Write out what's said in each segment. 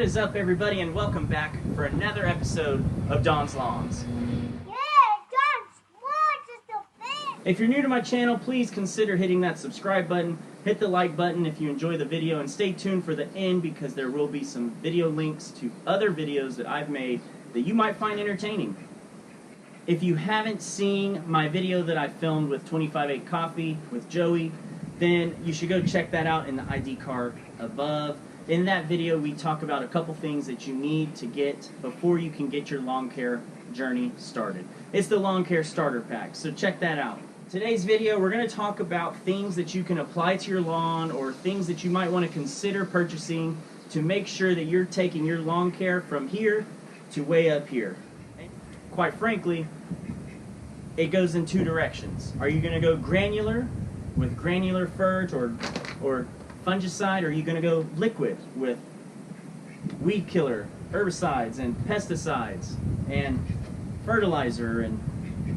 What is up, everybody, and welcome back for another episode of Don's Lawns. If you're new to my channel, please consider hitting that subscribe button, hit the like button if you enjoy the video, and stay tuned for the end because there will be some video links to other videos that I've made that you might find entertaining. If you haven't seen my video that I filmed with 25-8 Coffee with Joey, then you should go check that out in the ID card above. In that video, we talk about a couple things that you need to get before you can get your lawn care journey started. It's the lawn care starter pack, so check that out. Today's video, we're going to talk about things that you can apply to your lawn or things that you might want to consider purchasing to make sure that you're taking your lawn care from here to way up here. Quite frankly, it goes in two directions. Are you going to go granular with granular ferg or fungicide, or are you going to go liquid with weed killer, herbicides, and pesticides, and fertilizer, and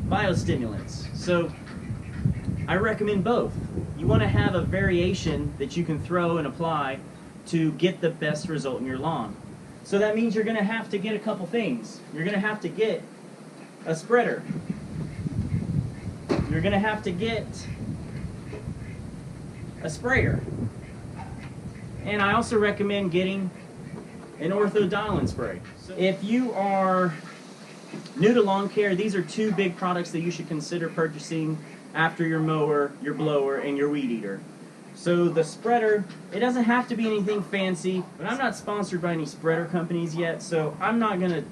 biostimulants? So I recommend both. You want to have a variation that you can throw and apply to get the best result in your lawn. So that means you're going to have to get a couple things. You're going to have to get a spreader. You're going to have to get a sprayer. And I also recommend getting an Ortho Dialing spray. If you are new to lawn care, these are two big products that you should consider purchasing after your mower, your blower, and your weed eater. So the spreader, it doesn't have to be anything fancy, but I'm not sponsored by any spreader companies yet, so I'm not going to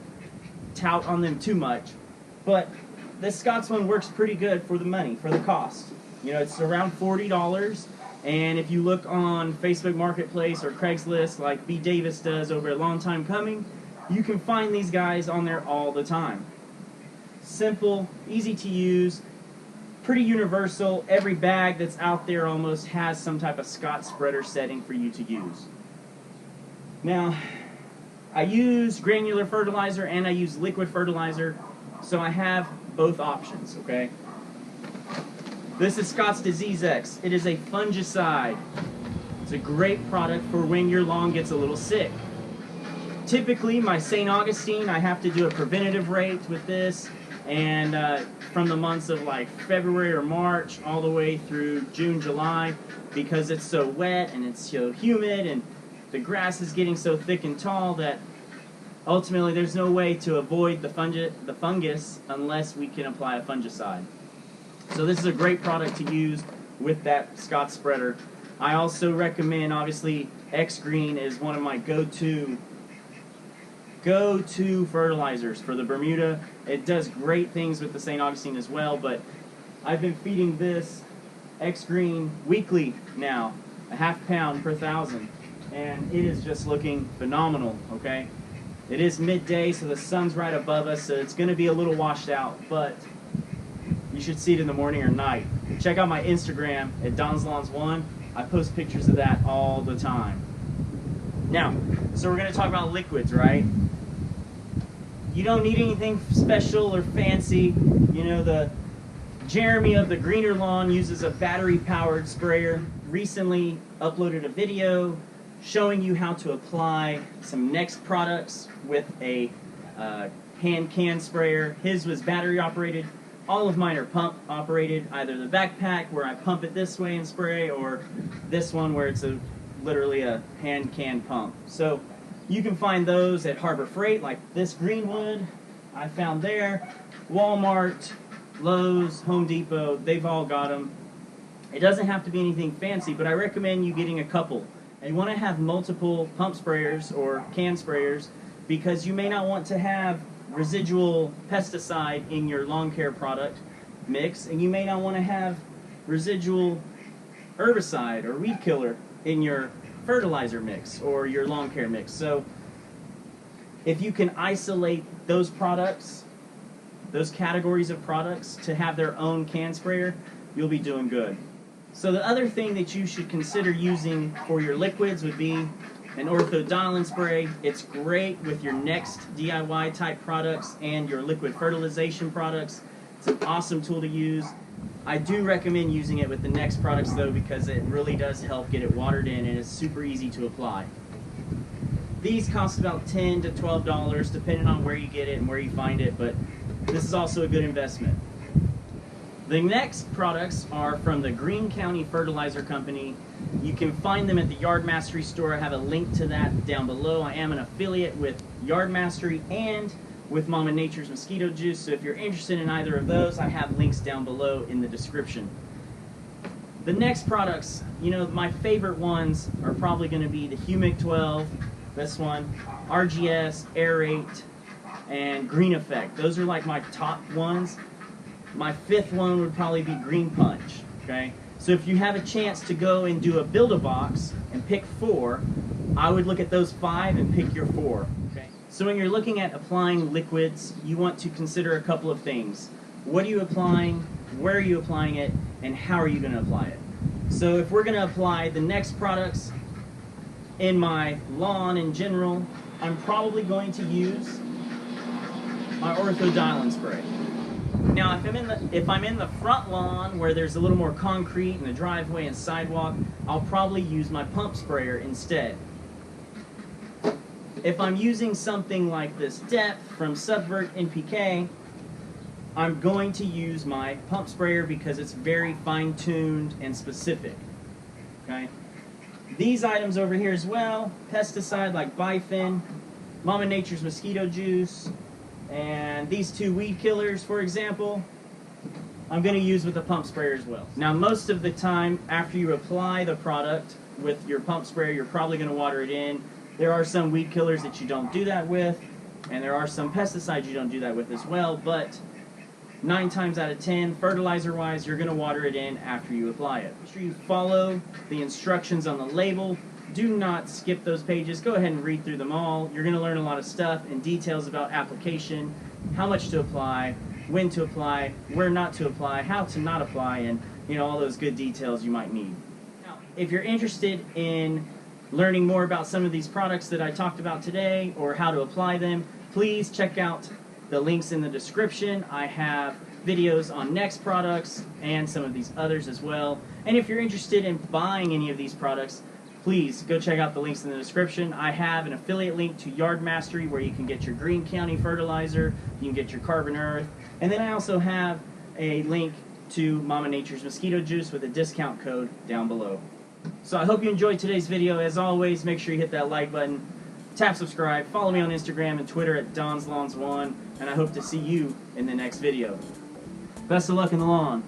tout on them too much. But this Scott's one works pretty good for the money, for the cost. You know, it's around $40, and if you look on Facebook Marketplace or Craigslist like B. Davis does over at Long Time Coming, you can find these guys on there all the time. Simple, easy to use, pretty universal. Every bag that's out there almost has some type of Scott spreader setting for you to use. Now, I use granular fertilizer and I use liquid fertilizer, so I have both options, okay? This is Scott's Disease X. It is a fungicide. It's a great product for when your lawn gets a little sick. Typically, my St. Augustine, I have to do a preventative rate with this, and from the months of like February or March all the way through June, July, because it's so wet and it's so humid and the grass is getting so thick and tall that ultimately there's no way to avoid the fungus unless we can apply a fungicide. So this is a great product to use with that Scott spreader. I also recommend, obviously, X Green is one of my go-to fertilizers for the Bermuda. It does great things with the St. Augustine as well, but I've been feeding this X Green weekly now, a ½ pound per 1,000, and it is just looking phenomenal, okay? It is midday, so the sun's right above us, so it's going to be a little washed out, but you should see it in the morning or night. Check out my Instagram at Don's Lawns 1. I post pictures of that all the time. Now, so we're going to talk about liquids, right? You don't need anything special or fancy. You know, the Jeremy of the Greener Lawn uses a battery-powered sprayer. Recently uploaded a video showing you how to apply some n-ext products with a hand can sprayer. His was battery operated. All of mine are pump operated, either the backpack where I pump it this way and spray, or this one where it's literally a hand can pump. So you can find those at Harbor Freight, like this Greenwood I found there, Walmart, Lowe's, Home Depot, they've all got them. It doesn't have to be anything fancy, but I recommend you getting a couple. And you want to have multiple pump sprayers or can sprayers because you may not want to have residual pesticide in your lawn care product mix, and you may not want to have residual herbicide or weed killer in your fertilizer mix or your lawn care mix. So if you can isolate those products, those categories of products, to have their own can sprayer, you'll be doing good. So the other thing that you should consider using for your liquids would be an Ortho Dialing spray. It's great with your n-ext DIY type products and your liquid fertilization products. It's an awesome tool to use. I do recommend using it with the n-ext products though, because it really does help get it watered in and it's super easy to apply. These cost about $10 to $12 depending on where you get it and where you find it, but this is also a good investment. The next products are from the Greene County Fertilizer Company. You can find them at the Yard Mastery store. I have a link to that down below. I am an affiliate with Yard Mastery and with Mama Nature's Mosquito Juice, so if you're interested in either of those, I have links down below in the description. The next products, you know, my favorite ones are probably going to be the Humic 12, this one, RGS, Aerate, and Green Effect. Those are like my top ones. My fifth one would probably be Green Punch, okay? So if you have a chance to go and do a Build-A-Box and pick 4, I would look at those 5 and pick your 4, okay? So when you're looking at applying liquids, you want to consider a couple of things. What are you applying, where are you applying it, and how are you going to apply it? So if we're going to apply the next products in my lawn in general, I'm probably going to use my Ortho Dialing spray. Now, if I'm in the front lawn where there's a little more concrete in the driveway and sidewalk, I'll probably use my pump sprayer instead. If I'm using something like this Depth from Subvert NPK, I'm going to use my pump sprayer because it's very fine-tuned and specific. Okay? These items over here as well, pesticide like Bifin, Mama Nature's Mosquito Juice, and these 2 weed killers, for example, I'm going to use with the pump sprayer as well. Now, most of the time, after you apply the product with your pump sprayer, you're probably going to water it in. There are some weed killers that you don't do that with, and there are some pesticides you don't do that with as well, but 9 times out of 10, fertilizer-wise, you're going to water it in after you apply it. Make sure you follow the instructions on the label. Do not skip those pages. Go ahead and read through them all. You're going to learn a lot of stuff and details about application, how much to apply, when to apply, where not to apply, how to not apply, and all those good details you might need. Now, if you're interested in learning more about some of these products that I talked about today or how to apply them, please check out the links in the description. I have videos on n-ext products and some of these others as well. And if you're interested in buying any of these products, please go check out the links in the description. I have an affiliate link to Yard Mastery where you can get your Greene County fertilizer, you can get your Carbon Earth, and then I also have a link to Mama Nature's Mosquito Juice with a discount code down below. So I hope you enjoyed today's video. As always, make sure you hit that like button, tap subscribe, follow me on Instagram and Twitter at DonsLawns1, and I hope to see you in the next video. Best of luck in the lawn.